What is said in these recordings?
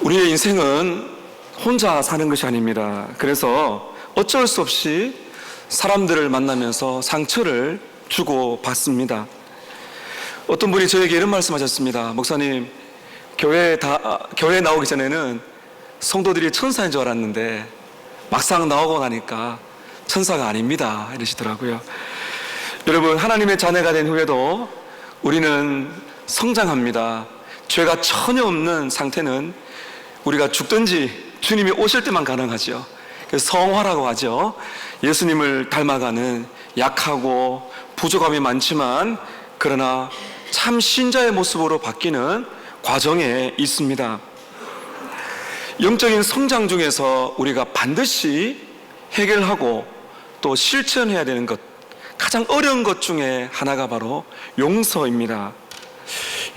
우리의 인생은 혼자 사는 것이 아닙니다. 그래서 어쩔 수 없이 사람들을 만나면서 상처를 주고 받습니다. 어떤 분이 저에게 이런 말씀하셨습니다. 목사님, 교회에 나오기 전에는 성도들이 천사인 줄 알았는데 막상 나오고 나니까 천사가 아닙니다, 이러시더라고요. 여러분, 하나님의 자녀가 된 후에도 우리는 성장합니다. 죄가 전혀 없는 상태는 우리가 죽든지 주님이 오실 때만 가능하죠. 그래서 성화라고 하죠. 예수님을 닮아가는, 약하고 부족함이 많지만 그러나 참 신자의 모습으로 바뀌는 과정에 있습니다. 영적인 성장 중에서 우리가 반드시 해결하고 또 실천해야 되는 것, 가장 어려운 것 중에 하나가 바로 용서입니다.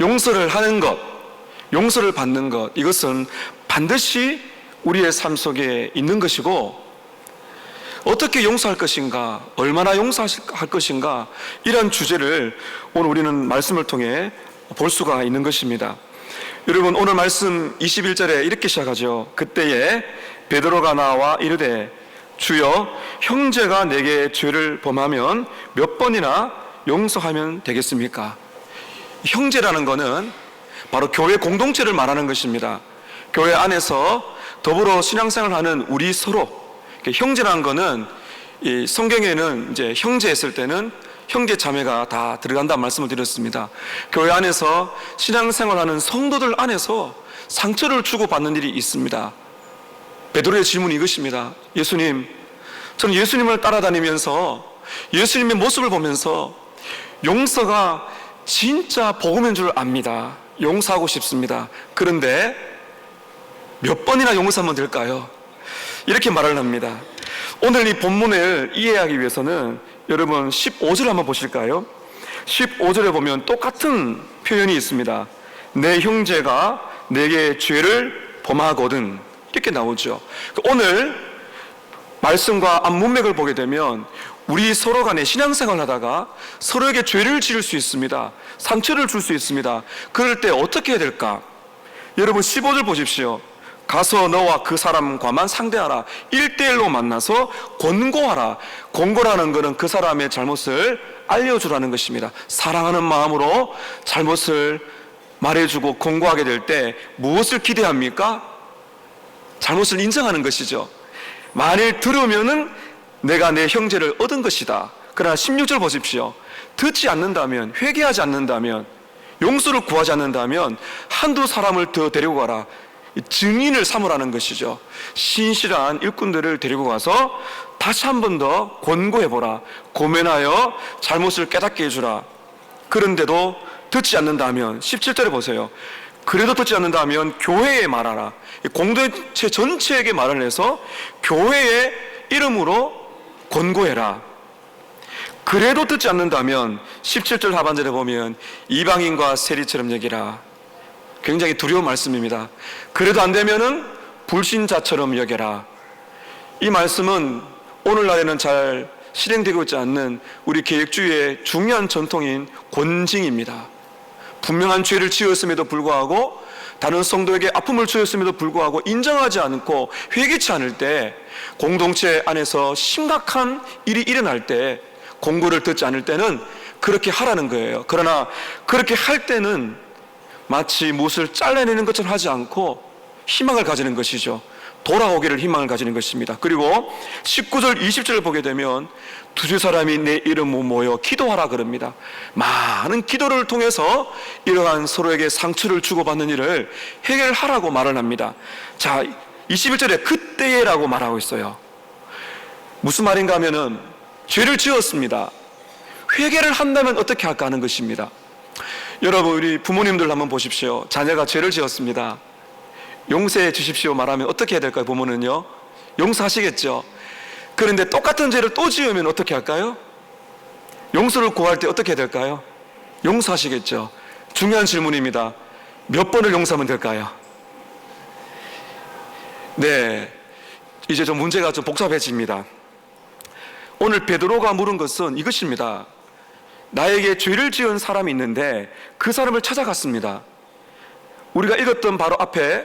용서를 하는 것, 용서를 받는 것, 이것은 반드시 우리의 삶 속에 있는 것이고, 어떻게 용서할 것인가, 얼마나 용서할 것인가, 이런 주제를 오늘 우리는 말씀을 통해 볼 수가 있는 것입니다. 여러분, 오늘 말씀 21절에 이렇게 시작하죠. 그때에 베드로가 나와 이르되 주여, 형제가 내게 죄를 범하면 몇 번이나 용서하면 되겠습니까? 형제라는 것은 바로 교회 공동체를 말하는 것입니다. 교회 안에서 더불어 신앙생활하는 우리 서로, 형제라는 것은 이 성경에는 이제 형제 했을 때는 형제 자매가 다 들어간다는 말씀을 드렸습니다. 교회 안에서 신앙생활하는 성도들 안에서 상처를 주고받는 일이 있습니다. 베드로의 질문이 이것입니다. 예수님, 저는 예수님을 따라다니면서 예수님의 모습을 보면서 용서가 진짜 복음인 줄 압니다. 용서하고 싶습니다. 그런데 몇 번이나 용서하면 될까요? 이렇게 말을 합니다. 오늘 이 본문을 이해하기 위해서는 여러분 15절 한번 보실까요? 15절에 보면 똑같은 표현이 있습니다. 내 형제가 내게 죄를 범하거든, 이렇게 나오죠. 오늘 말씀과 앞 문맥을 보게 되면 우리 서로 간에 신앙생활을 하다가 서로에게 죄를 지을 수 있습니다. 상처를 줄 수 있습니다. 그럴 때 어떻게 해야 될까? 여러분 15절 보십시오. 가서 너와 그 사람과만 상대하라. 1대1로 만나서 권고하라. 권고라는 것은 그 사람의 잘못을 알려주라는 것입니다. 사랑하는 마음으로 잘못을 말해주고 권고하게 될 때 무엇을 기대합니까? 잘못을 인정하는 것이죠. 만일 들으면은 내가 내 형제를 얻은 것이다. 그러나 16절 보십시오. 듣지 않는다면, 회개하지 않는다면, 용서를 구하지 않는다면 한두 사람을 더 데리고 가라. 증인을 삼으라는 것이죠. 신실한 일꾼들을 데리고 가서 다시 한 번 더 권고해보라. 고면하여 잘못을 깨닫게 해주라. 그런데도 듣지 않는다면 17절에 보세요. 그래도 듣지 않는다면 교회에 말하라. 공동체 전체에게 말을 해서 교회의 이름으로 권고해라. 그래도 듣지 않는다면 17절 하반절에 보면 이방인과 세리처럼 여기라. 굉장히 두려운 말씀입니다. 그래도 안 되면은 불신자처럼 여겨라. 이 말씀은 오늘날에는 잘 실행되고 있지 않는 우리 개혁주의의 중요한 전통인 권징입니다. 분명한 죄를 지었음에도 불구하고, 다른 성도에게 아픔을 주었음에도 불구하고 인정하지 않고 회개치 않을 때, 공동체 안에서 심각한 일이 일어날 때, 공고를 듣지 않을 때는 그렇게 하라는 거예요. 그러나 그렇게 할 때는 마치 무엇을 잘라내는 것처럼 하지 않고 희망을 가지는 것이죠. 돌아오기를 희망을 가지는 것입니다. 그리고 19절 20절을 보게 되면 두세 사람이 내 이름으로 모여 기도하라 그럽니다. 많은 기도를 통해서 이러한 서로에게 상처를 주고받는 일을 해결하라고 말을 합니다. 자, 21절에 그때라고 말하고 있어요. 무슨 말인가 하면은 죄를 지었습니다. 회개를 한다면 어떻게 할까 하는 것입니다. 여러분, 우리 부모님들 한번 보십시오. 자녀가 죄를 지었습니다. 용서해 주십시오 말하면 어떻게 해야 될까요? 부모는요, 용서하시겠죠. 그런데 똑같은 죄를 또 지으면 어떻게 할까요? 용서를 구할 때 어떻게 해야 될까요? 용서하시겠죠. 중요한 질문입니다. 몇 번을 용서하면 될까요? 네, 이제 좀 문제가 좀 복잡해집니다. 오늘 베드로가 물은 것은 이것입니다. 나에게 죄를 지은 사람이 있는데 그 사람을 찾아갔습니다. 우리가 읽었던 바로 앞에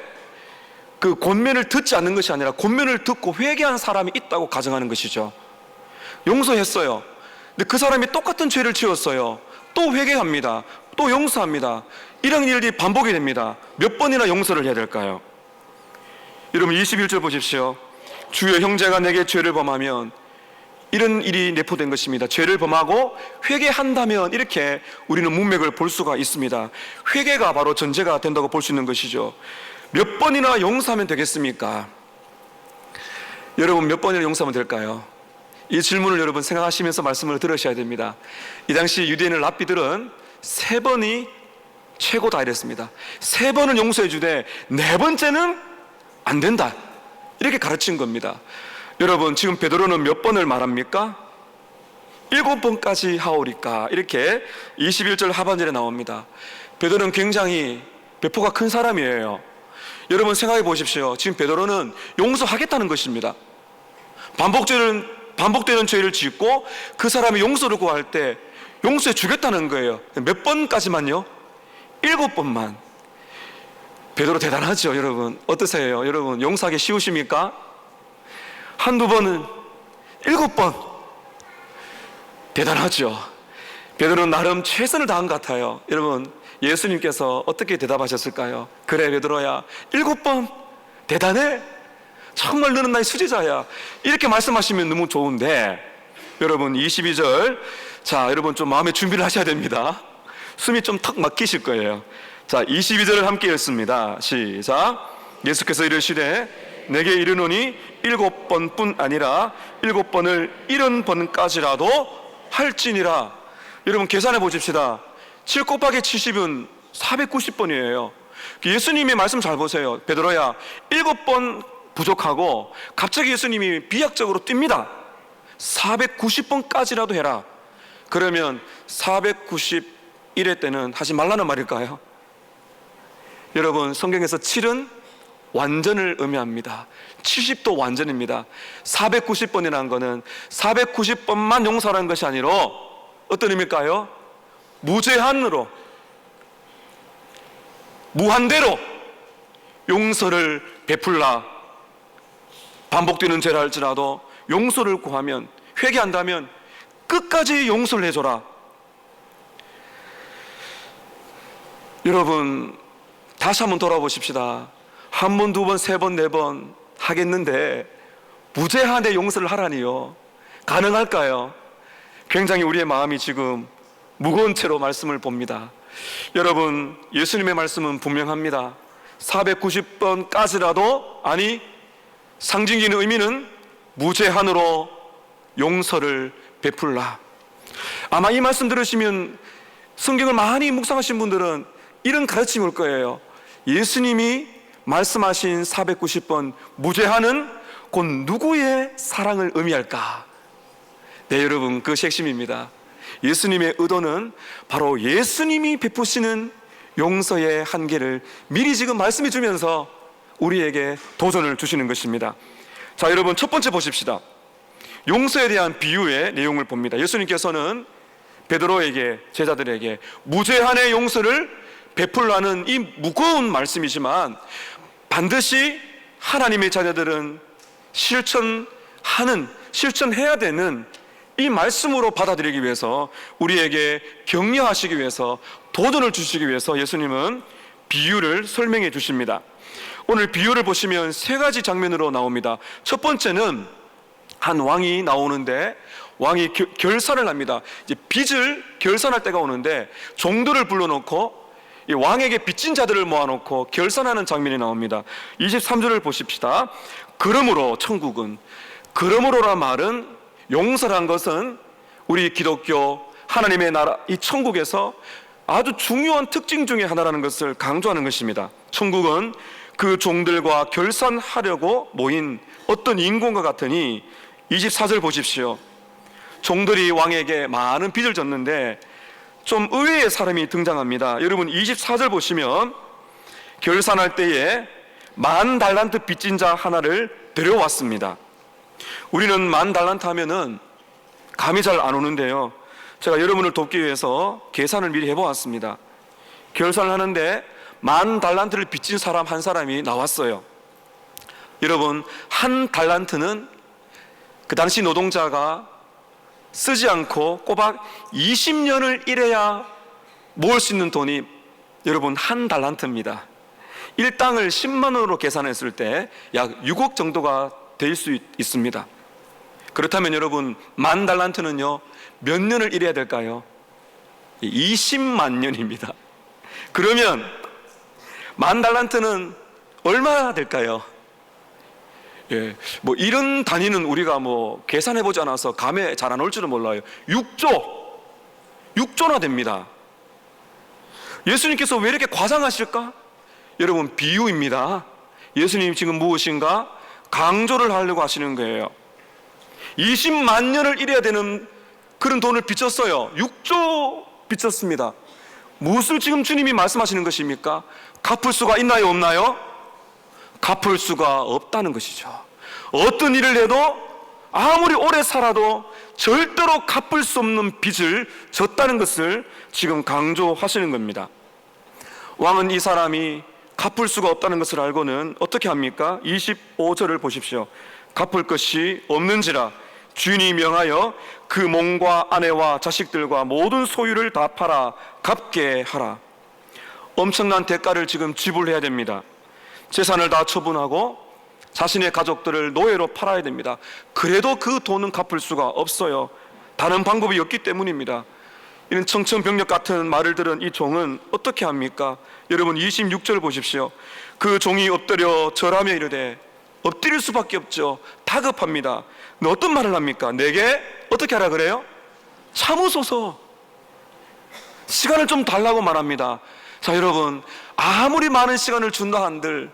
그 권면을 듣지 않는 것이 아니라 권면을 듣고 회개한 사람이 있다고 가정하는 것이죠. 용서했어요. 근데 그 사람이 똑같은 죄를 지었어요. 또 회개합니다. 또 용서합니다. 이런 일이 반복이 됩니다. 몇 번이나 용서를 해야 될까요? 여러분 21절 보십시오. 주의 형제가 내게 죄를 범하면, 이런 일이 내포된 것입니다. 죄를 범하고 회개한다면, 이렇게 우리는 문맥을 볼 수가 있습니다. 회개가 바로 전제가 된다고 볼 수 있는 것이죠. 몇 번이나 용서하면 되겠습니까? 여러분 몇 번이나 용서하면 될까요? 이 질문을 여러분 생각하시면서 말씀을 들으셔야 됩니다. 이 당시 유대인의 랍비들은 3번이 최고다 이랬습니다. 3번은 용서해 주되 4번째는 안 된다, 이렇게 가르친 겁니다. 여러분 지금 베드로는 몇 번을 말합니까? 7번까지 하오리까, 이렇게 21절 하반절에 나옵니다. 베드로는 굉장히 배포가 큰 사람이에요. 여러분 생각해 보십시오. 지금 베드로는 용서하겠다는 것입니다. 반복되는 죄를 짓고 그 사람이 용서를 구할 때 용서해 주겠다는 거예요. 몇 번까지만요? 7번만. 베드로 대단하죠. 여러분 어떠세요? 여러분 용서하기 쉬우십니까? 한두 번은 7번. 대단하죠. 베드로는 나름 최선을 다한 것 같아요. 여러분 예수님께서 어떻게 대답하셨을까요? 그래 베드로야, 7번 대단해, 정말 너는 나의 수제자야, 이렇게 말씀하시면 너무 좋은데, 여러분 22절, 자 여러분 좀 마음의 준비를 하셔야 됩니다. 숨이 좀 턱 막히실 거예요. 자 22절을 함께 읽습니다. 시작. 예수께서 이르시되 내게 이르노니 7번뿐 아니라 7번을 70번까지라도 할지니라. 여러분 계산해 보십시다. 7 곱하기 70은 490번이에요 예수님의 말씀 잘 보세요. 베드로야, 7번 부족하고 갑자기 예수님이 비약적으로 뜁니다. 490번까지라도 해라. 그러면 491회 때는 하지 말라는 말일까요? 여러분 성경에서 7은 완전을 의미합니다. 70도 완전입니다. 490번이라는 것은 490번만 용서하는 것이 아니라 어떤 의미일까요? 무제한으로, 무한대로 용서를 베풀라. 반복되는 죄라 할지라도 용서를 구하면, 회개한다면 끝까지 용서를 해줘라. 여러분 다시 한번 돌아보십시다. 한 번, 두 번, 세 번, 네 번 하겠는데 무제한의 용서를 하라니요. 가능할까요? 굉장히 우리의 마음이 지금 무거운 채로 말씀을 봅니다. 여러분 예수님의 말씀은 분명합니다. 490번까지라도, 아니 상징적인 의미는 무제한으로 용서를 베풀라. 아마 이 말씀 들으시면 성경을 많이 묵상하신 분들은 이런 가르침이 올 거예요. 예수님이 말씀하신 490번 무제한은 곧 누구의 사랑을 의미할까? 네 여러분, 그것이 핵심입니다. 예수님의 의도는 바로 예수님이 베푸시는 용서의 한계를 미리 지금 말씀해 주면서 우리에게 도전을 주시는 것입니다. 자 여러분 첫 번째 보십시다. 용서에 대한 비유의 내용을 봅니다. 예수님께서는 베드로에게, 제자들에게 무제한의 용서를 베풀라는 이 무거운 말씀이지만 반드시 하나님의 자녀들은 실천해야 되는 이 말씀으로 받아들이기 위해서, 우리에게 격려하시기 위해서, 도전을 주시기 위해서 예수님은 비유를 설명해 주십니다. 오늘 비유를 보시면 3가지 장면으로 나옵니다. 첫 번째는 한 왕이 나오는데 왕이 결산을 합니다. 이제 빚을 결산할 때가 오는데 종들을 불러놓고 이 왕에게 빚진 자들을 모아놓고 결산하는 장면이 나옵니다. 23절을 보십시다. 그러므로 천국은, 그러므로란 말은, 용서란 것은 우리 기독교 하나님의 나라 이 천국에서 아주 중요한 특징 중에 하나라는 것을 강조하는 것입니다. 천국은 그 종들과 결산하려고 모인 어떤 인공과 같으니, 24절 보십시오. 종들이 왕에게 많은 빚을 졌는데 좀 의외의 사람이 등장합니다. 여러분 24절 보시면 결산할 때에 10,000달란트 빚진 자 하나를 데려왔습니다. 우리는 10,000달란트 하면은 감이 잘 안 오는데요, 제가 여러분을 돕기 위해서 계산을 미리 해보았습니다. 결산을 하는데 10,000달란트를 빚진 사람 한 사람이 나왔어요. 여러분, 한 달란트는 그 당시 노동자가 쓰지 않고 꼬박 20년을 일해야 모을 수 있는 돈이 여러분 한 달란트입니다. 일당을 10만 원으로 계산했을 때 약 6억 정도가 될 수 있습니다. 그렇다면 여러분, 만 달란트는요 몇 년을 일해야 될까요? 20만 년입니다. 그러면 만 달란트는 얼마나 될까요? 예, 뭐 이런 단위는 우리가 뭐 계산해 보지 않아서 감에 잘 안 올 줄은 몰라요. 6조나 됩니다. 예수님께서 왜 이렇게 과장하실까? 여러분, 비유입니다. 예수님 지금 무엇인가 강조를 하려고 하시는 거예요. 20만 년을 일해야 되는 그런 돈을 빚졌어요. 6조 빚졌습니다. 무엇을 지금 주님이 말씀하시는 것입니까? 갚을 수가 있나요, 없나요? 갚을 수가 없다는 것이죠. 어떤 일을 해도 아무리 오래 살아도 절대로 갚을 수 없는 빚을 졌다는 것을 지금 강조하시는 겁니다. 왕은 이 사람이 갚을 수가 없다는 것을 알고는 어떻게 합니까? 25절을 보십시오. 갚을 것이 없는지라 주인이 명하여 그 몸과 아내와 자식들과 모든 소유를 다 팔아 갚게 하라. 엄청난 대가를 지금 지불해야 됩니다. 재산을 다 처분하고 자신의 가족들을 노예로 팔아야 됩니다. 그래도 그 돈은 갚을 수가 없어요. 다른 방법이 없기 때문입니다. 이런 청천벽력 같은 말을 들은 이 종은 어떻게 합니까? 여러분, 26절 보십시오. 그 종이 엎드려 절하며 이르되, 엎드릴 수밖에 없죠. 다급합니다. 근데 어떤 말을 합니까? 내게 어떻게 하라 그래요? 참으소서. 시간을 좀 달라고 말합니다. 자, 여러분, 아무리 많은 시간을 준다 한들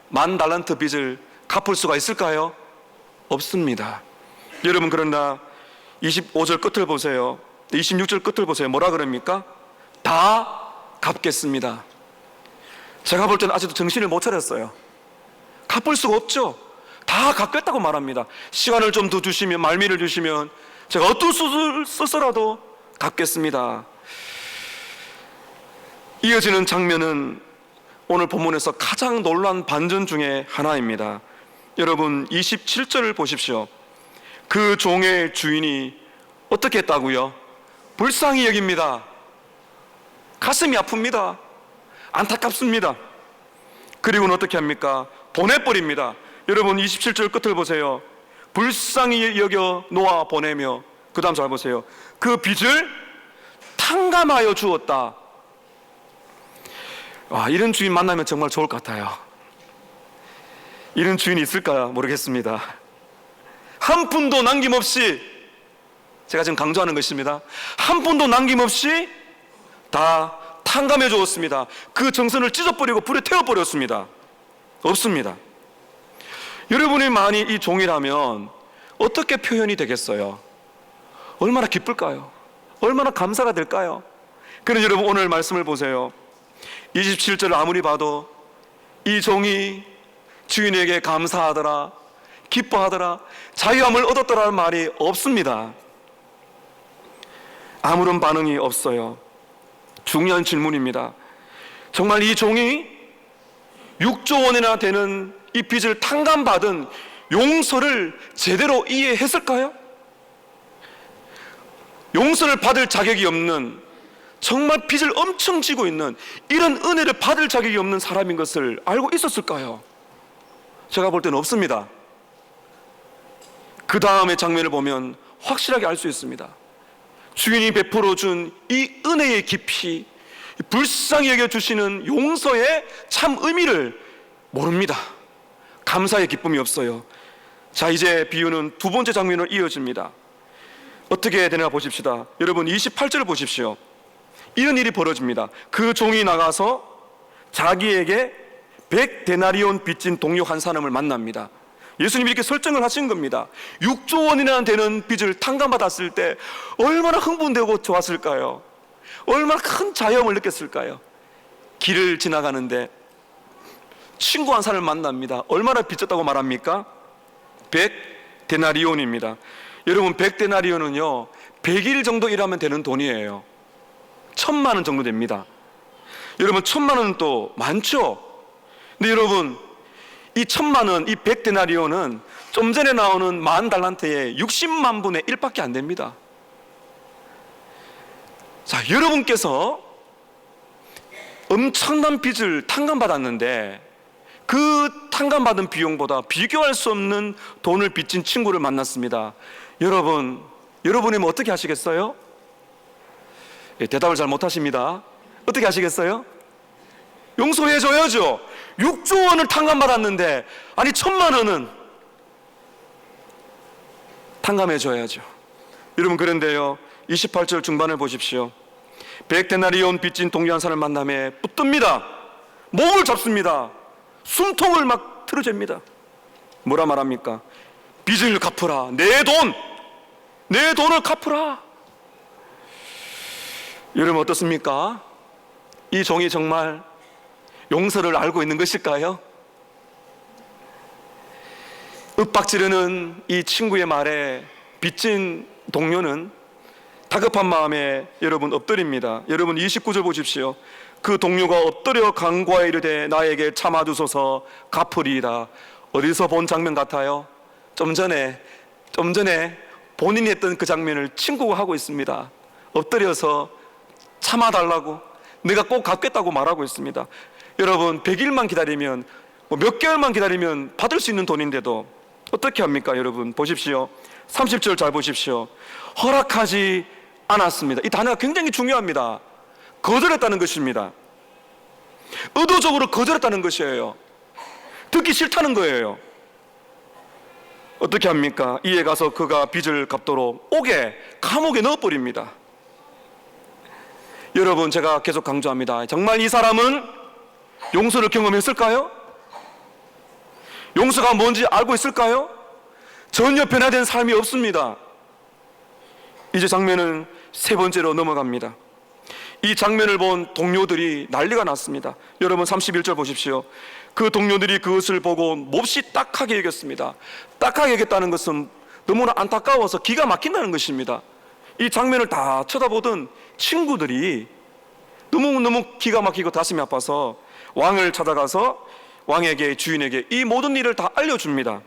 만 달란트 빚을 갚을 수가 있을까요? 없습니다. 여러분, 그러나 25절 끝을 보세요. 26절 끝을 보세요. 뭐라 그럽니까? 다 갚겠습니다. 제가 볼 때는 아직도 정신을 못 차렸어요. 갚을 수가 없죠. 다 갚겠다고 말합니다. 시간을 좀 더 주시면, 말미를 주시면 제가 어떤 수를 써서라도 갚겠습니다. 이어지는 장면은 오늘 본문에서 가장 놀라운 반전 중에 하나입니다. 여러분, 27절을 보십시오. 그 종의 주인이 어떻게 했다고요? 불쌍히 여깁니다. 가슴이 아픕니다. 안타깝습니다. 그리고는 어떻게 합니까? 보내버립니다. 여러분, 27절 끝을 보세요. 불쌍히 여겨 놓아 보내며, 그 다음 잘 보세요. 그 빚을 탕감하여 주었다. 와, 이런 주인 만나면 정말 좋을 것 같아요. 이런 주인이 있을까 모르겠습니다. 한 푼도 남김없이, 제가 지금 강조하는 것입니다. 한 푼도 남김없이 다 탕감해 주었습니다. 그 정선을 찢어버리고 불에 태워버렸습니다. 없습니다. 여러분이 만일 이 종이라면 어떻게 표현이 되겠어요? 얼마나 기쁠까요? 얼마나 감사가 될까요? 그런데 여러분, 오늘 말씀을 보세요. 27절을 아무리 봐도 이 종이 주인에게 감사하더라, 기뻐하더라, 자유함을 얻었더라는 말이 없습니다. 아무런 반응이 없어요. 중요한 질문입니다. 정말 이 종이 6조 원이나 되는 이 빚을 탕감받은 용서를 제대로 이해했을까요? 용서를 받을 자격이 없는, 정말 빚을 엄청 지고 있는 이런 은혜를 받을 자격이 없는 사람인 것을 알고 있었을까요? 제가 볼 때는 없습니다. 그 다음의 장면을 보면 확실하게 알 수 있습니다. 주인이 베풀어 준 이 은혜의 깊이, 불쌍히 여겨주시는 용서의 참 의미를 모릅니다. 감사의 기쁨이 없어요. 자, 이제 비유는 두 번째 장면으로 이어집니다. 어떻게 되나 보십시다. 여러분, 28절을 보십시오. 이런 일이 벌어집니다. 그 종이 나가서 자기에게 100데나리온 빚진 동료 한 사람을 만납니다. 예수님이 이렇게 설정을 하신 겁니다. 6조 원이나 되는 빚을 탕감받았을 때 얼마나 흥분되고 좋았을까요? 얼마나 큰 자유함을 느꼈을까요? 길을 지나가는데 친구 한 사람을 만납니다. 얼마나 빚졌다고 말합니까? 100데나리온입니다. 여러분, 100데나리온은요 100일 정도 일하면 되는 돈이에요. 1000만 원 정도 됩니다. 여러분, 1000만 원은 또 많죠? 근데 여러분, 이 1,000만 원, 이 100데나리온은 좀 전에 나오는 10,000달란트의 60만 분의 1밖에 안 됩니다. 자, 여러분께서 엄청난 빚을 탕감받았는데 그 탕감받은 비용보다 비교할 수 없는 돈을 빚진 친구를 만났습니다. 여러분이면 어떻게 하시겠어요? 대답을 잘 못하십니다. 어떻게 하시겠어요? 용서해줘야죠. 6조 원을 탕감받았는데, 아니 1,000만 원은 탕감해줘야죠. 여러분, 그런데요, 28절 중반을 보십시오. 100데나리온 빚진 동료 한 사람을 만남에 붙듭니다. 목을 잡습니다. 숨통을 막 틀어댑니다. 뭐라 말합니까? 빚을 갚으라. 내 돈을 갚으라. 여러분, 어떻습니까? 이 종이 정말 용서를 알고 있는 것일까요? 윽박지르는 이 친구의 말에 빚진 동료는 다급한 마음에 여러분 엎드립니다. 여러분 29절 보십시오. 그 동료가 엎드려 간구하여 이르되 나에게 참아주소서 갚으리이다. 어디서 본 장면 같아요? 좀 전에 본인이 했던 그 장면을 친구가 하고 있습니다. 엎드려서 참아달라고, 내가 꼭 갚겠다고 말하고 있습니다. 여러분, 100일만 기다리면, 몇 개월만 기다리면 받을 수 있는 돈인데도 어떻게 합니까? 여러분 보십시오. 30절 잘 보십시오. 허락하지 않았습니다. 이 단어가 굉장히 중요합니다. 거절했다는 것입니다. 의도적으로 거절했다는 것이에요. 듣기 싫다는 거예요. 어떻게 합니까? 이에 가서 그가 빚을 갚도록 감옥에 넣어버립니다. 여러분, 제가 계속 강조합니다. 정말 이 사람은 용서를 경험했을까요? 용서가 뭔지 알고 있을까요? 전혀 변화된 삶이 없습니다. 이제 장면은 세 번째로 넘어갑니다. 이 장면을 본 동료들이 난리가 났습니다. 여러분 31절 보십시오. 그 동료들이 그것을 보고 몹시 딱하게 여겼습니다. 딱하게 여겼다는 것은 너무나 안타까워서 기가 막힌다는 것입니다. 이 장면을 다 쳐다보던 친구들이 너무너무 기가 막히고 가슴이 아파서 왕을 찾아가서 왕에게, 주인에게 이 모든 일을 다 알려줍니다.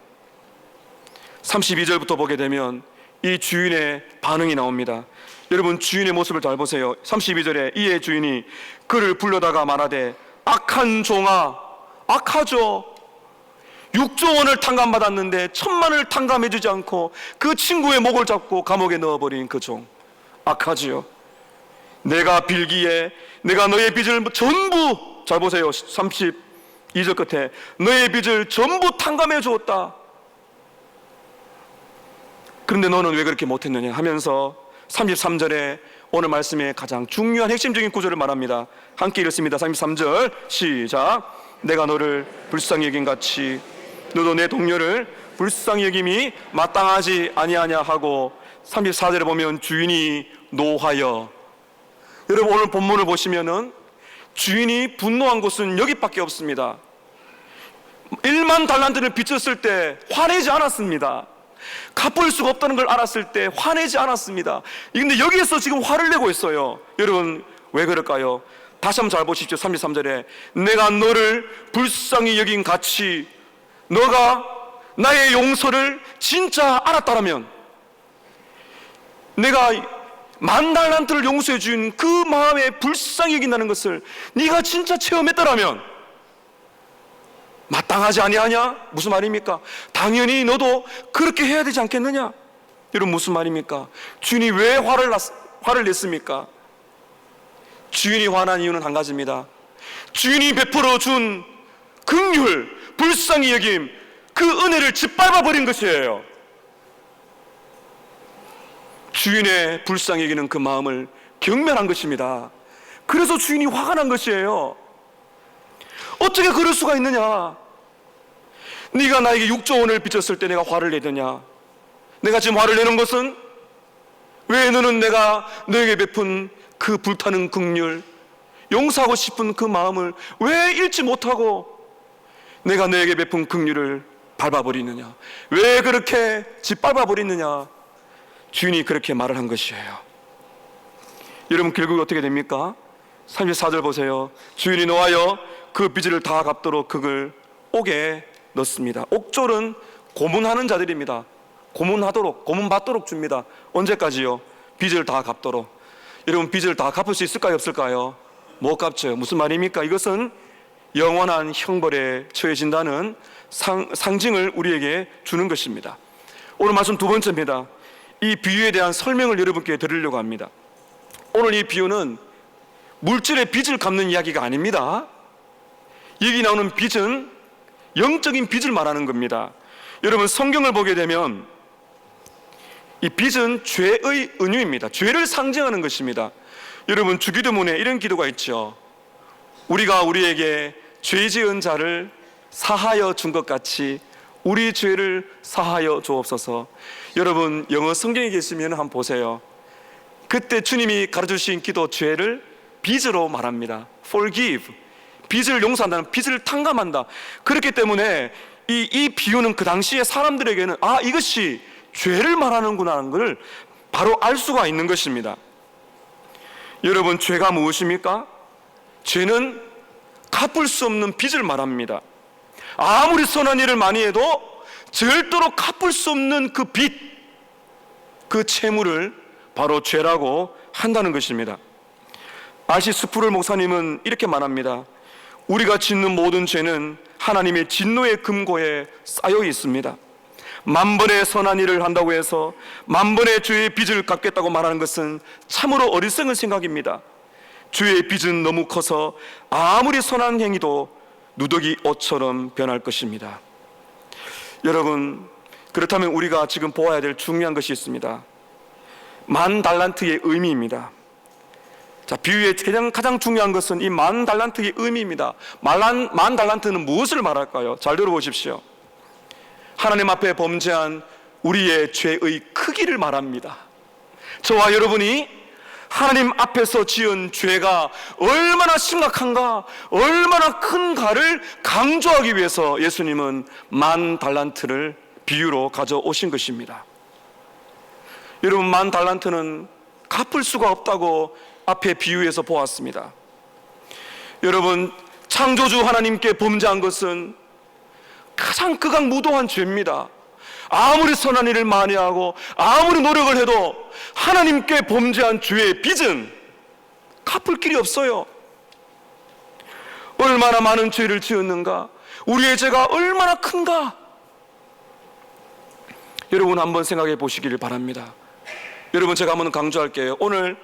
32절부터 보게 되면 이 주인의 반응이 나옵니다. 여러분, 주인의 모습을 잘 보세요. 32절에 이에 주인이 그를 불러다가 말하되 악한 종아, 악하죠. 6조 원을 탕감받았는데 1,000만을 탕감해주지 않고 그 친구의 목을 잡고 감옥에 넣어버린 그 종, 악하지요. 내가 빌기에 내가 너의 빚을 전부, 잘 보세요, 32절 끝에 너의 빚을 전부 탕감해 주었다. 그런데 너는 왜 그렇게 못했느냐 하면서 33절에 오늘 말씀의 가장 중요한 핵심적인 구절을 말합니다. 함께 읽습니다. 33절 시작. 내가 너를 불쌍히 여긴 같이 너도 내 동료를 불쌍히 여김이 마땅하지 아니하냐 하고 34절에 보면 주인이 노하여. 여러분, 오늘 본문을 보시면은 주인이 분노한 곳은 여기밖에 없습니다. 1만 달란트를 빚졌을 때 화내지 않았습니다. 갚을 수가 없다는 걸 알았을 때 화내지 않았습니다. 근데 여기에서 지금 화를 내고 있어요. 여러분, 왜 그럴까요? 다시 한번 잘 보십시오. 33절에 내가 너를 불쌍히 여긴 같이 너가 나의 용서를 진짜 알았다라면, 내가 10,000달란트를 용서해 준 그 마음에 불쌍히 여긴다는 것을 네가 진짜 체험했더라면 마땅하지 아니하냐? 무슨 말입니까? 당연히 너도 그렇게 해야 되지 않겠느냐? 여러분, 무슨 말입니까? 주인이 왜 화를 냈습니까? 주인이 화난 이유는 한 가지입니다. 주인이 베풀어 준 긍휼, 불쌍히 여김, 그 은혜를 짓밟아 버린 것이에요. 주인의 불쌍히 여기는 그 마음을 경멸한 것입니다. 그래서 주인이 화가 난 것이에요. 어떻게 그럴 수가 있느냐? 네가 나에게 6조 원을 빚졌을 때 내가 화를 내더냐? 내가 지금 화를 내는 것은 왜 너는 내가 너에게 베푼 그 불타는 긍휼, 용서하고 싶은 그 마음을 왜 잃지 못하고 내가 너에게 베푼 긍휼을 밟아버리느냐? 왜 그렇게 짓밟아버리느냐? 주인이 그렇게 말을 한 것이에요. 여러분, 결국 어떻게 됩니까? 34절 보세요. 주인이 노하여 그 빚을 다 갚도록 그를 옥에 넣습니다. 옥졸은 고문하는 자들입니다. 고문받도록 줍니다. 언제까지요? 빚을 다 갚도록. 여러분, 빚을 다 갚을 수 있을까요, 없을까요? 못 갚죠. 무슨 말입니까? 이것은 영원한 형벌에 처해진다는 상징을 우리에게 주는 것입니다. 오늘 말씀 두 번째입니다. 이 비유에 대한 설명을 여러분께 드리려고 합니다. 오늘 이 비유는 물질의 빚을 갚는 이야기가 아닙니다. 여기 나오는 빚은 영적인 빚을 말하는 겁니다. 여러분, 성경을 보게 되면 이 빚은 죄의 은유입니다. 죄를 상징하는 것입니다. 여러분, 주기도문에 이런 기도가 있죠. 우리가 우리에게 죄 지은 자를 사하여 준 것 같이 우리 죄를 사하여 주옵소서. 여러분, 영어 성경에 계시면 한번 보세요. 그때 주님이 가르쳐주신 기도, 죄를 빚으로 말합니다. Forgive. 빚을 용서한다는, 빚을 탕감한다. 그렇기 때문에 이 비유는 그 당시에 사람들에게는 이것이 죄를 말하는구나 하는 걸 바로 알 수가 있는 것입니다. 여러분, 죄가 무엇입니까? 죄는 갚을 수 없는 빚을 말합니다. 아무리 선한 일을 많이 해도 절대로 갚을 수 없는 그 빚, 그 채무를 바로 죄라고 한다는 것입니다. 아시 스프롤 목사님은 이렇게 말합니다. 우리가 짓는 모든 죄는 하나님의 진노의 금고에 쌓여 있습니다. 만 번의 선한 일을 한다고 해서 만 번의 죄의 빚을 갚겠다고 말하는 것은 참으로 어리석은 생각입니다. 죄의 빚은 너무 커서 아무리 선한 행위도 누더기 옷처럼 변할 것입니다. 여러분, 그렇다면 우리가 지금 보아야 될 중요한 것이 있습니다. 만 달란트의 의미입니다. 자, 비유의 가장 중요한 것은 이 만 달란트의 의미입니다. 만 달란트는 무엇을 말할까요? 잘 들어보십시오. 하나님 앞에 범죄한 우리의 죄의 크기를 말합니다. 저와 여러분이 하나님 앞에서 지은 죄가 얼마나 심각한가, 얼마나 큰가를 강조하기 위해서 예수님은 만 달란트를 비유로 가져오신 것입니다. 여러분, 만 달란트는 갚을 수가 없다고 앞에 비유에서 보았습니다. 여러분, 창조주 하나님께 범죄한 것은 가장 극악무도한 죄입니다. 아무리 선한 일을 많이 하고 아무리 노력을 해도 하나님께 범죄한 죄의 빚은 갚을 길이 없어요. 얼마나 많은 죄를 지었는가, 우리의 죄가 얼마나 큰가, 여러분 한번 생각해 보시기를 바랍니다. 여러분, 제가 한번 강조할게요. 오늘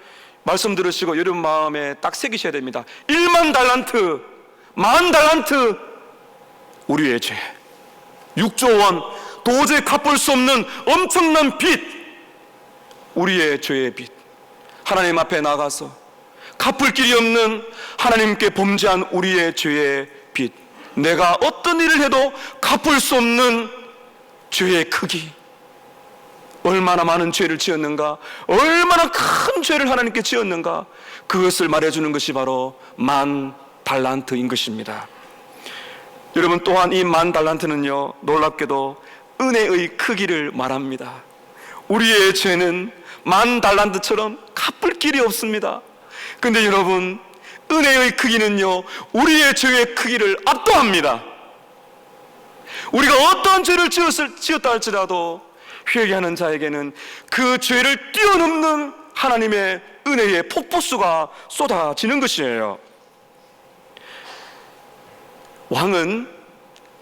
말씀 들으시고 여러분 마음에 딱 새기셔야 됩니다. 1만 달란트, 만 달란트, 우리의 죄 6조 원, 도저히 갚을 수 없는 엄청난 빚, 우리의 죄의 빚, 하나님 앞에 나가서 갚을 길이 없는 하나님께 범죄한 우리의 죄의 빚, 내가 어떤 일을 해도 갚을 수 없는 죄의 크기, 얼마나 많은 죄를 지었는가, 얼마나 큰 죄를 하나님께 지었는가, 그것을 말해주는 것이 바로 만 달란트인 것입니다. 여러분, 또한 이 만 달란트는요, 놀랍게도 은혜의 크기를 말합니다. 우리의 죄는 만 달란트처럼 갚을 길이 없습니다. 근데 여러분, 은혜의 크기는요, 우리의 죄의 크기를 압도합니다. 우리가 어떤 죄를 지었다 할지라도 회개하는 자에게는 그 죄를 뛰어넘는 하나님의 은혜의 폭포수가 쏟아지는 것이에요.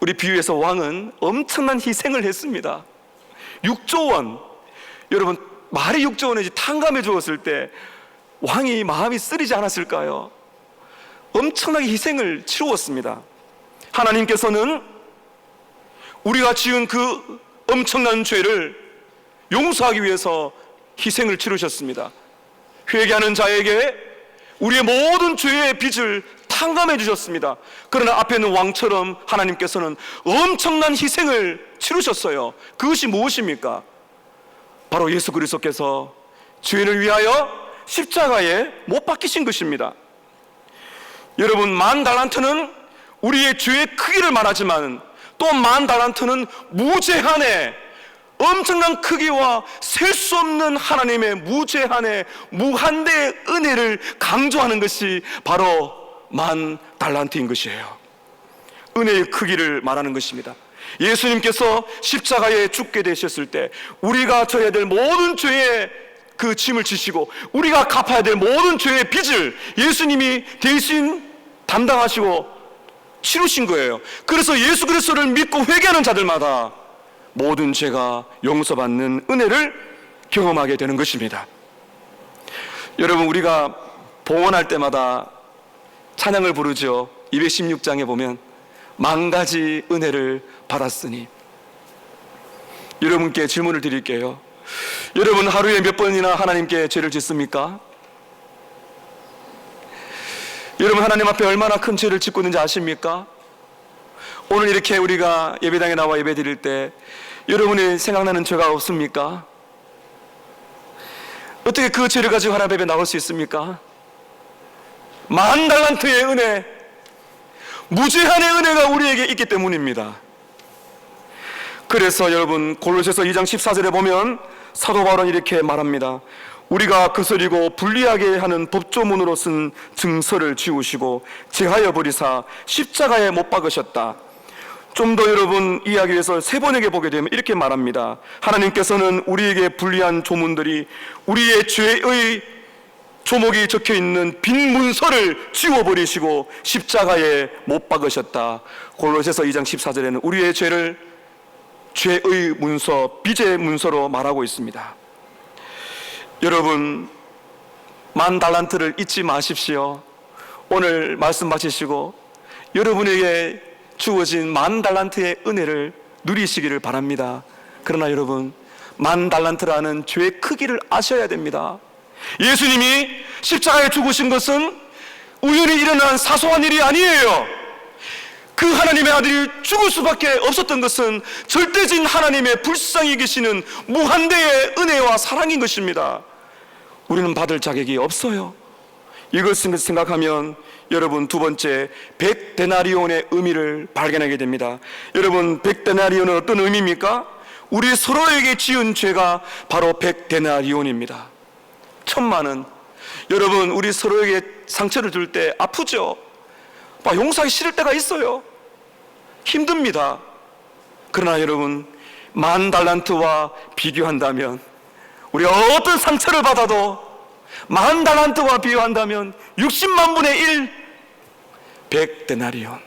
우리 비유에서 왕은 엄청난 희생을 했습니다. 6조 원, 여러분, 말이 6조 원이지 탕감해 주었을 때 왕이 마음이 쓰리지 않았을까요? 엄청나게 희생을 치루었습니다. 하나님께서는 우리가 지은 그 엄청난 죄를 용서하기 위해서 희생을 치르셨습니다. 회개하는 자에게 우리의 모든 죄의 빚을 탕감해 주셨습니다. 그러나 앞에 있는 왕처럼 하나님께서는 엄청난 희생을 치르셨어요. 그것이 무엇입니까? 바로 예수 그리스도께서 죄인을 위하여 십자가에 못 박히신 것입니다. 여러분, 만 달란트는 우리의 죄의 크기를 말하지만 또 만 달란트는 무제한의 엄청난 크기와 셀 수 없는 하나님의 무제한의 무한대의 은혜를 강조하는 것이 바로 만 달란트인 것이에요. 은혜의 크기를 말하는 것입니다. 예수님께서 십자가에 죽게 되셨을 때 우리가 져야 될 모든 죄의 그 짐을 지시고 우리가 갚아야 될 모든 죄의 빚을 예수님이 대신 담당하시고 치르신 거예요. 그래서 예수 그리스도를 믿고 회개하는 자들마다 모든 죄가 용서받는 은혜를 경험하게 되는 것입니다. 여러분, 우리가 봉헌할 때마다 찬양을 부르죠. 216장에 보면 만 가지 은혜를 받았으니. 여러분께 질문을 드릴게요. 여러분, 하루에 몇 번이나 하나님께 죄를 짓습니까? 여러분, 하나님 앞에 얼마나 큰 죄를 짓고 있는지 아십니까? 오늘 이렇게 우리가 예배당에 나와 예배 드릴 때 여러분이 생각나는 죄가 없습니까? 어떻게 그 죄를 가지고 하나님 앞에 나올 수 있습니까? 만 달란트의 은혜, 무제한의 은혜가 우리에게 있기 때문입니다. 그래서 여러분, 골로새서 2장 14절에 보면 사도 바울은 이렇게 말합니다. 우리가 거스리고 불리하게 하는 법조문으로 쓴 증서를 지우시고 제하여 버리사 십자가에 못 박으셨다. 좀 더 여러분 이해하기 위해서 세 번에게 보게 되면 이렇게 말합니다. 하나님께서는 우리에게 불리한 조문들이 우리의 죄의 조목이 적혀있는 빈 문서를 지워버리시고 십자가에 못 박으셨다. 골로새서 2장 14절에는 우리의 죄를 죄의 문서, 빚의 문서로 말하고 있습니다. 여러분, 만 달란트를 잊지 마십시오. 오늘 말씀 마치시고 여러분에게 주어진 만 달란트의 은혜를 누리시기를 바랍니다. 그러나 여러분, 만 달란트라는 죄의 크기를 아셔야 됩니다. 예수님이 십자가에 죽으신 것은 우연히 일어난 사소한 일이 아니에요. 그 하나님의 아들이 죽을 수밖에 없었던 것은 절대진 하나님의 불쌍히 계시는 무한대의 은혜와 사랑인 것입니다. 우리는 받을 자격이 없어요. 이것을 생각하면 여러분, 두 번째, 100데나리온의 의미를 발견하게 됩니다. 여러분, 100데나리온은 어떤 의미입니까? 우리 서로에게 지은 죄가 바로 100데나리온입니다. 1000만원. 여러분, 우리 서로에게 상처를 줄 때 아프죠? 막 용서하기 싫을 때가 있어요. 힘듭니다. 그러나 여러분, 만 달란트와 비교한다면, 우리가 어떤 상처를 받아도 만 달란트와 비교한다면 60만 분의 1, 100데나리온.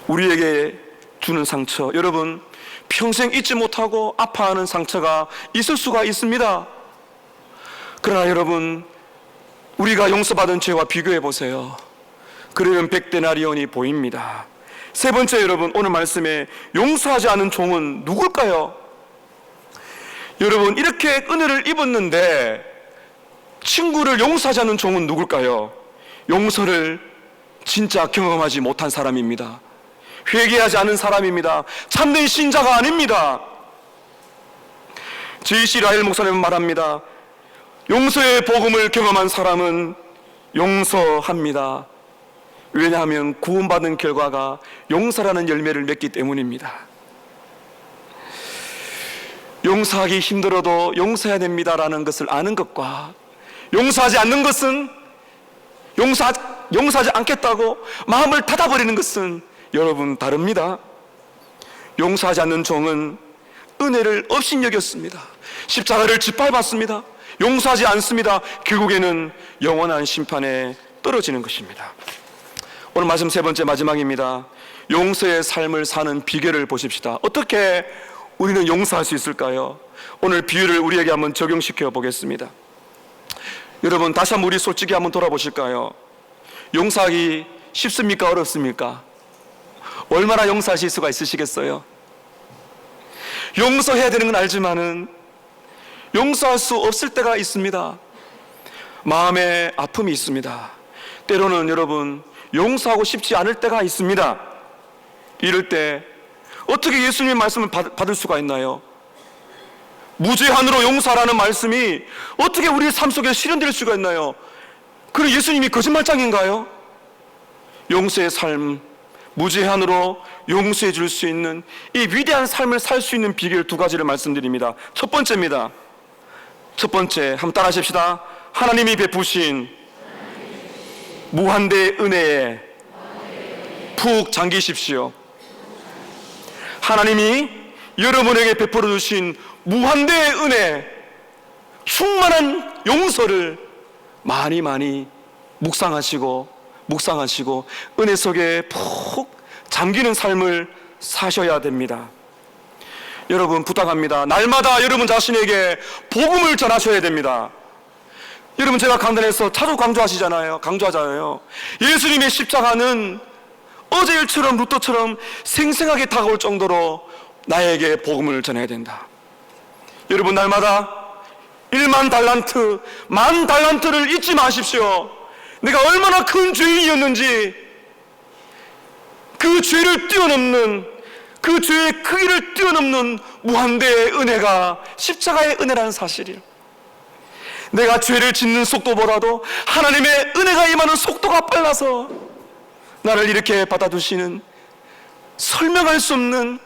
우리에게 주는 상처, 여러분, 평생 잊지 못하고 아파하는 상처가 있을 수가 있습니다. 그러나 여러분, 우리가 용서받은 죄와 비교해 보세요. 그러면 100데나리온이 보입니다. 세 번째, 여러분, 오늘 말씀에 용서하지 않은 종은 누굴까요? 여러분, 이렇게 은혜를 입었는데 친구를 용서하지 않는 종은 누굴까요? 용서를 진짜 경험하지 못한 사람입니다. 회개하지 않은 사람입니다. 참된 신자가 아닙니다. J.C. 라일 목사님은 말합니다. 용서의 복음을 경험한 사람은 용서합니다. 왜냐하면 구원받은 결과가 용서라는 열매를 맺기 때문입니다. 용서하기 힘들어도 용서해야 됩니다라는 것을 아는 것과 용서하지 않는 것은 용서하지 않겠다고 마음을 닫아버리는 것은 여러분 다릅니다. 용서하지 않는 종은 은혜를 업신여겼습니다. 십자가를 짓밟았습니다. 용서하지 않습니다. 결국에는 영원한 심판에 떨어지는 것입니다. 오늘 말씀 세 번째, 마지막입니다. 용서의 삶을 사는 비결을 보십시다. 어떻게 우리는 용서할 수 있을까요? 오늘 비유를 우리에게 한번 적용시켜 보겠습니다. 여러분, 다시 한번 우리 솔직히 한번 돌아보실까요? 용서하기 쉽습니까? 어렵습니까? 얼마나 용서하실 수가 있으시겠어요? 용서해야 되는 건 알지만은 용서할 수 없을 때가 있습니다. 마음에 아픔이 있습니다. 때로는 여러분, 용서하고 싶지 않을 때가 있습니다. 이럴 때 어떻게 예수님의 말씀을 받을 수가 있나요? 무제한으로 용서하라는 말씀이 어떻게 우리 삶 속에 실현될 수가 있나요? 그럼 예수님이 거짓말장인가요? 용서의 삶, 무제한으로 용서해 줄 수 있는 이 위대한 삶을 살 수 있는 비결 두 가지를 말씀드립니다. 첫 번째입니다. 첫 번째, 한번 따라 하십시다. 하나님이 베푸신 무한대 은혜에 푹 잠기십시오. 하나님이 여러분에게 베풀어 주신 무한대의 은혜, 충만한 용서를 많이 묵상하시고 은혜 속에 푹 잠기는 삶을 사셔야 됩니다. 여러분 부탁합니다. 날마다 여러분 자신에게 복음을 전하셔야 됩니다. 여러분 제가 강단에서 자주 강조하잖아요. 예수님의 십자가는 어제 일처럼 루터처럼 생생하게 다가올 정도로 나에게 복음을 전해야 된다. 여러분 날마다 1만 달란트, 1만 달란트를 잊지 마십시오. 내가 얼마나 큰 죄인이었는지, 그 죄를 뛰어넘는, 그 죄의 크기를 뛰어넘는 무한대의 은혜가 십자가의 은혜라는 사실이에요. 내가 죄를 짓는 속도보다도 하나님의 은혜가 임하는 속도가 빨라서 나를 이렇게 받아주시는, 설명할 수 없는,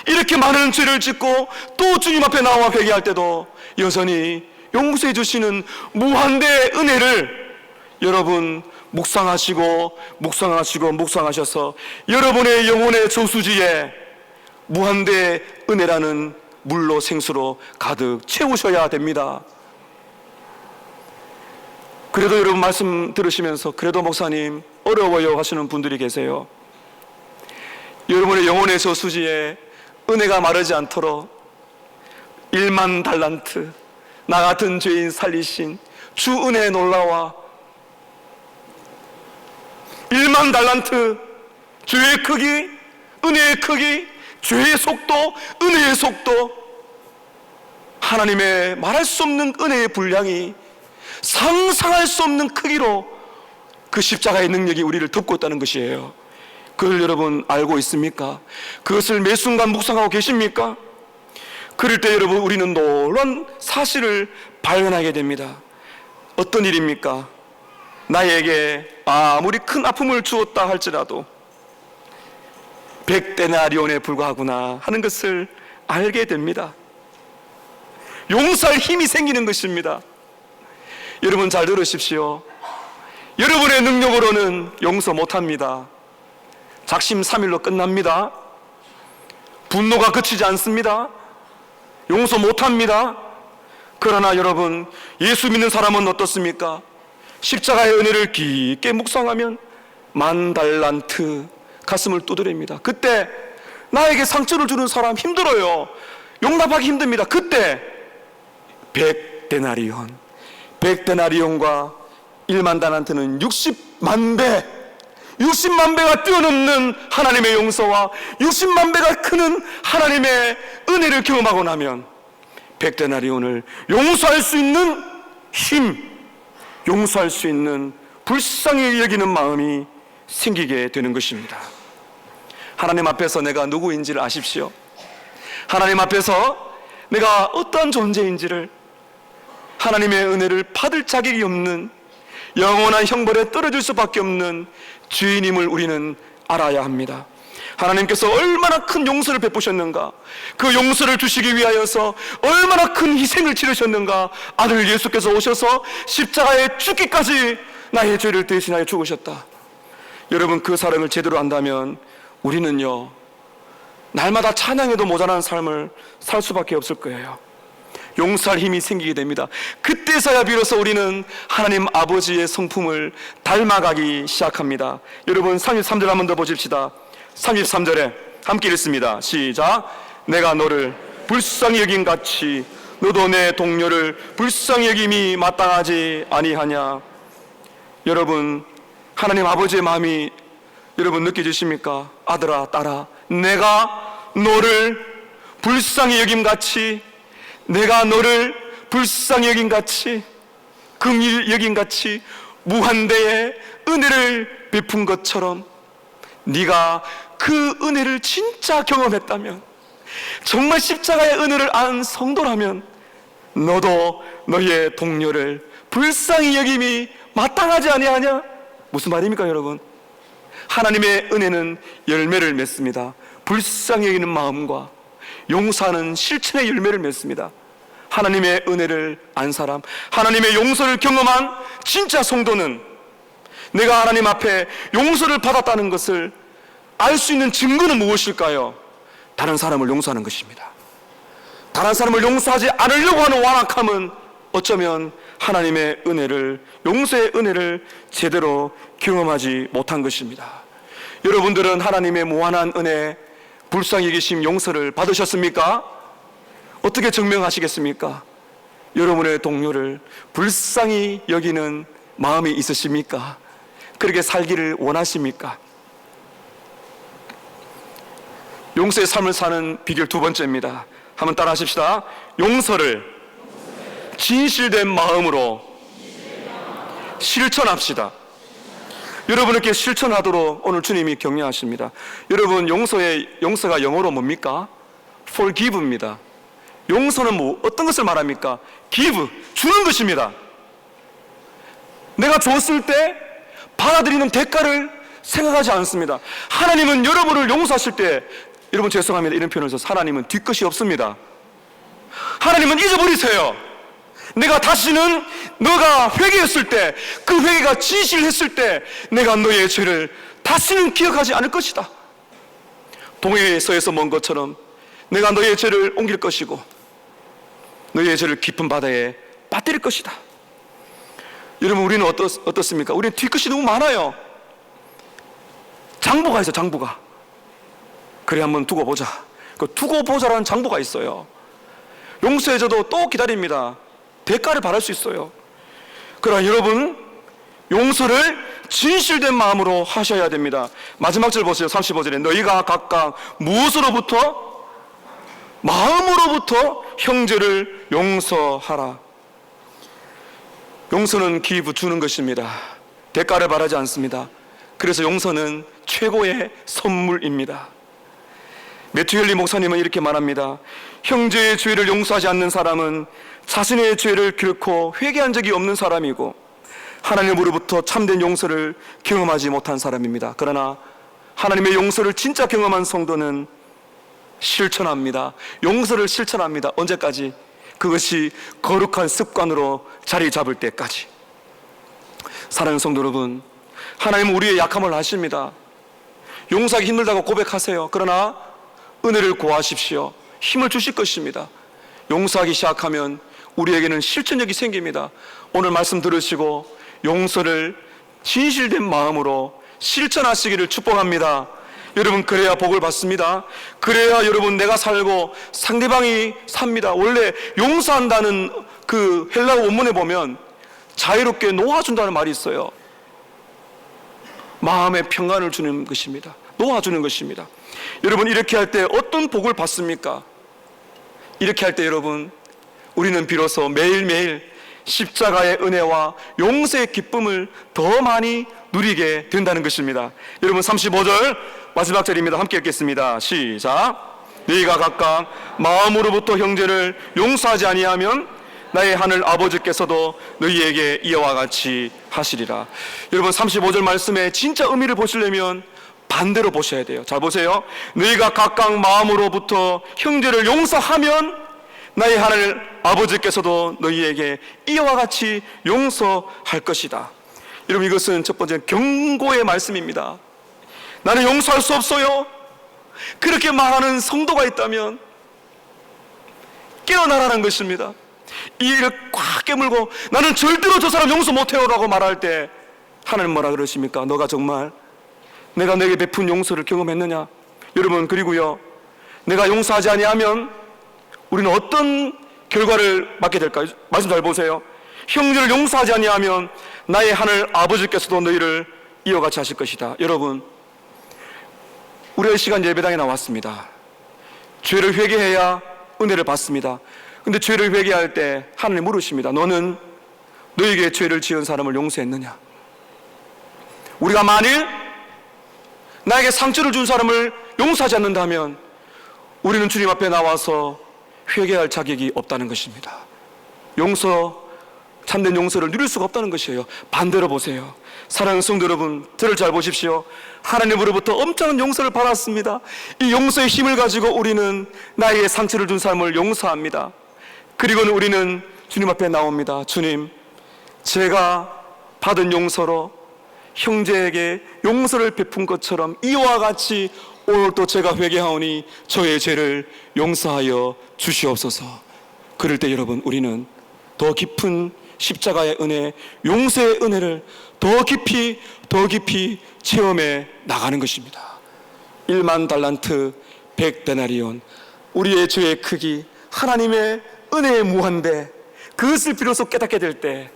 이렇게 많은 죄를 짓고 또 주님 앞에 나와 회개할 때도 여전히 용서해 주시는 무한대의 은혜를 여러분 묵상하셔서 여러분의 영혼의 저수지에 무한대의 은혜라는 물로 생수로 가득 채우셔야 됩니다. 그래도 여러분 말씀 들으시면서 그래도 목사님 어려워요 하시는 분들이 계세요. 여러분의 영혼의 저수지에 은혜가 마르지 않도록 1만 달란트, 나 같은 죄인 살리신 주 은혜의 놀라와 1만 달란트, 죄의 크기, 은혜의 크기, 죄의 속도, 은혜의 속도, 하나님의 말할 수 없는 은혜의 분량이 상상할 수 없는 크기로 그 십자가의 능력이 우리를 덮고 있다는 것이에요. 그걸 여러분 알고 있습니까? 그것을 매 순간 묵상하고 계십니까? 그럴 때 여러분 우리는 놀라운 사실을 발견하게 됩니다. 어떤 일입니까? 나에게 아무리 큰 아픔을 주었다 할지라도 100데나리온에 불과하구나 하는 것을 알게 됩니다. 용서할 힘이 생기는 것입니다. 여러분 잘 들으십시오. 여러분의 능력으로는 용서 못합니다. 작심삼일로 끝납니다. 분노가 그치지 않습니다. 용서 못합니다. 그러나 여러분 예수 믿는 사람은 어떻습니까? 십자가의 은혜를 깊게 묵상하면 1만 달란트 가슴을 두드립니다. 그때 나에게 상처를 주는 사람 힘들어요. 용납하기 힘듭니다. 그때 100데나리온과 1만 달란트는 60만 배가 뛰어넘는 하나님의 용서와 60만 배가 크는 하나님의 은혜를 경험하고 나면 100데나리온을 용서할 수 있는 힘, 용서할 수 있는 불쌍히 여기는 마음이 생기게 되는 것입니다. 하나님 앞에서 내가 누구인지를 아십시오. 하나님 앞에서 내가 어떤 존재인지를, 하나님의 은혜를 받을 자격이 없는, 영원한 형벌에 떨어질 수밖에 없는 죄인임을 우리는 알아야 합니다. 하나님께서 얼마나 큰 용서를 베푸셨는가, 그 용서를 주시기 위하여서 얼마나 큰 희생을 치르셨는가. 아들 예수께서 오셔서 십자가에 죽기까지 나의 죄를 대신하여 죽으셨다. 여러분 그 사랑을 제대로 안다면 우리는요 날마다 찬양해도 모자란 삶을 살 수밖에 없을 거예요. 용서할 힘이 생기게 됩니다. 그때서야 비로소 우리는 하나님 아버지의 성품을 닮아가기 시작합니다. 여러분 33절 한번 더 보십시다. 33절에 함께 읽습니다. 시작. 내가 너를 불쌍히 여긴 같이 너도 내 동료를 불쌍히 여김이 마땅하지 아니하냐. 여러분 하나님 아버지의 마음이 여러분 느껴지십니까? 아들아 딸아, 내가 너를 불쌍히 여김같이, 내가 너를 불쌍히 여김같이, 긍휼히 여김같이 무한대의 은혜를 베푼 것처럼 네가 그 은혜를 진짜 경험했다면, 정말 십자가의 은혜를 아는 성도라면 너도 너의 동료를 불쌍히 여김이 마땅하지 아니하냐? 무슨 말입니까 여러분? 하나님의 은혜는 열매를 맺습니다. 불쌍히 여기는 마음과 용서하는 실천의 열매를 맺습니다. 하나님의 은혜를 안 사람, 하나님의 용서를 경험한 진짜 성도는 내가 하나님 앞에 용서를 받았다는 것을 알 수 있는 증거는 무엇일까요? 다른 사람을 용서하는 것입니다. 다른 사람을 용서하지 않으려고 하는 완악함은 어쩌면 하나님의 은혜를, 용서의 은혜를 제대로 경험하지 못한 것입니다. 여러분들은 하나님의 무한한 은혜, 불쌍히 여기심, 용서를 받으셨습니까? 어떻게 증명하시겠습니까? 여러분의 동료를 불쌍히 여기는 마음이 있으십니까? 그렇게 살기를 원하십니까? 용서의 삶을 사는 비결 두 번째입니다. 한번 따라 하십시다. 용서를 진실된 마음으로 실천합시다. 여러분에게 실천하도록 오늘 주님이 격려하십니다. 여러분, 용서가 영어로 뭡니까? forgive입니다. 용서는 어떤 것을 말합니까? give, 주는 것입니다. 내가 줬을 때 받아들이는 대가를 생각하지 않습니다. 하나님은 여러분을 용서하실 때, 여러분 죄송합니다, 이런 표현을 써서, 하나님은 뒤끝이 없습니다. 하나님은 잊어버리세요. 내가 다시는 너가 회개했을 때, 그 회개가 진실했을 때 내가 너의 죄를 다시는 기억하지 않을 것이다. 동해서에서 먼 것처럼 내가 너의 죄를 옮길 것이고 너의 죄를 깊은 바다에 빠뜨릴 것이다. 여러분, 우리는 어떻습니까? 우리는 뒤끝이 너무 많아요. 장부가 있어, 장부가. 그래, 한번 두고 보자. 그 두고 보자라는 장부가 있어요. 용서해줘도 또 기다립니다. 대가를 바랄 수 있어요. 그러나 여러분, 용서를 진실된 마음으로 하셔야 됩니다. 마지막 절 보세요. 35절에 너희가 각각 무엇으로부터? 마음으로부터 형제를 용서하라. 용서는 기부, 주는 것입니다. 대가를 바라지 않습니다. 그래서 용서는 최고의 선물입니다. 매튜 헨리 목사님은 이렇게 말합니다. 형제의 죄를 용서하지 않는 사람은 자신의 죄를 결코 회개한 적이 없는 사람이고 하나님으로부터 참된 용서를 경험하지 못한 사람입니다. 그러나 하나님의 용서를 진짜 경험한 성도는 실천합니다. 용서를 실천합니다. 언제까지? 그것이 거룩한 습관으로 자리 잡을 때까지. 사랑하는 성도 여러분, 하나님은 우리의 약함을 아십니다. 용서하기 힘들다고 고백하세요. 그러나 은혜를 구하십시오. 힘을 주실 것입니다. 용서하기 시작하면 우리에게는 실천력이 생깁니다. 오늘 말씀 들으시고 용서를 진실된 마음으로 실천하시기를 축복합니다. 여러분, 그래야 복을 받습니다. 그래야 여러분, 내가 살고 상대방이 삽니다. 원래 용서한다는 그 헬라어 원문에 보면 자유롭게 놓아준다는 말이 있어요. 마음의 평안을 주는 것입니다. 놓아주는 것입니다. 여러분, 이렇게 할 때 어떤 복을 받습니까? 이렇게 할 때 여러분, 우리는 비로소 매일매일 십자가의 은혜와 용서의 기쁨을 더 많이 누리게 된다는 것입니다. 여러분, 35절 마지막 절입니다. 함께 읽겠습니다. 시작. 너희가 각각 마음으로부터 형제를 용서하지 아니하면 나의 하늘 아버지께서도 너희에게 이와 같이 하시리라. 여러분, 35절 말씀의 진짜 의미를 보시려면 반대로 보셔야 돼요. 잘 보세요. 너희가 각각 마음으로부터 형제를 용서하면 나의 하늘 아버지께서도 너희에게 이와 같이 용서할 것이다. 여러분, 이것은 첫 번째 경고의 말씀입니다. 나는 용서할 수 없어요. 그렇게 말하는 성도가 있다면 깨어나라는 것입니다. 이를 꽉 깨물고 나는 절대로 저 사람 용서 못해요 라고 말할 때 하나님 뭐라 그러십니까? 너가 정말 내가 내게 베푼 용서를 경험했느냐? 여러분, 그리고요, 내가 용서하지 아니하면 우리는 어떤 결과를 맞게 될까요? 말씀 잘 보세요. 형제를 용서하지 아니하면 나의 하늘 아버지께서도 너희를 이와 같이 하실 것이다. 여러분, 우리의 시간 예배당에 나왔습니다. 죄를 회개해야 은혜를 받습니다. 근데 죄를 회개할 때 하나님 물으십니다. 너는 너에게 죄를 지은 사람을 용서했느냐? 우리가 만일 나에게 상처를 준 사람을 용서하지 않는다면 우리는 주님 앞에 나와서 회개할 자격이 없다는 것입니다. 참된 용서를 누릴 수가 없다는 것이에요. 반대로 보세요. 사랑하는 성도 여러분, 저를 잘 보십시오. 하나님으로부터 엄청난 용서를 받았습니다. 이 용서의 힘을 가지고 우리는 나에게 상처를 준 사람을 용서합니다. 그리고는 우리는 주님 앞에 나옵니다. 주님, 제가 받은 용서로 형제에게 용서를 베푼 것처럼 이와 같이 오늘도 제가 회개하오니 저의 죄를 용서하여 주시옵소서. 그럴 때 여러분, 우리는 더 깊은 십자가의 은혜, 용서의 은혜를 더 깊이 체험해 나가는 것입니다. 1만 달란트 100데나리온, 우리의 죄의 크기, 하나님의 은혜의 무한대, 그것을 비로소 깨닫게 될 때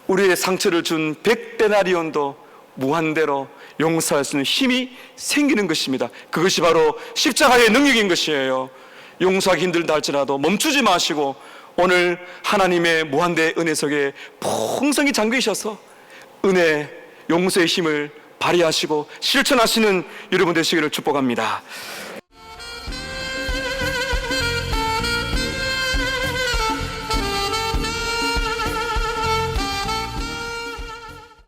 우리의 상처를 준 100데나리온도 무한대로 용서할 수 있는 힘이 생기는 것입니다. 그것이 바로 십자가의 능력인 것이에요. 용서하기 힘들다 할지라도 멈추지 마시고 오늘 하나님의 무한대 은혜 속에 풍성히 잠기셔서 은혜, 용서의 힘을 발휘하시고 실천하시는 여러분 되시기를 축복합니다.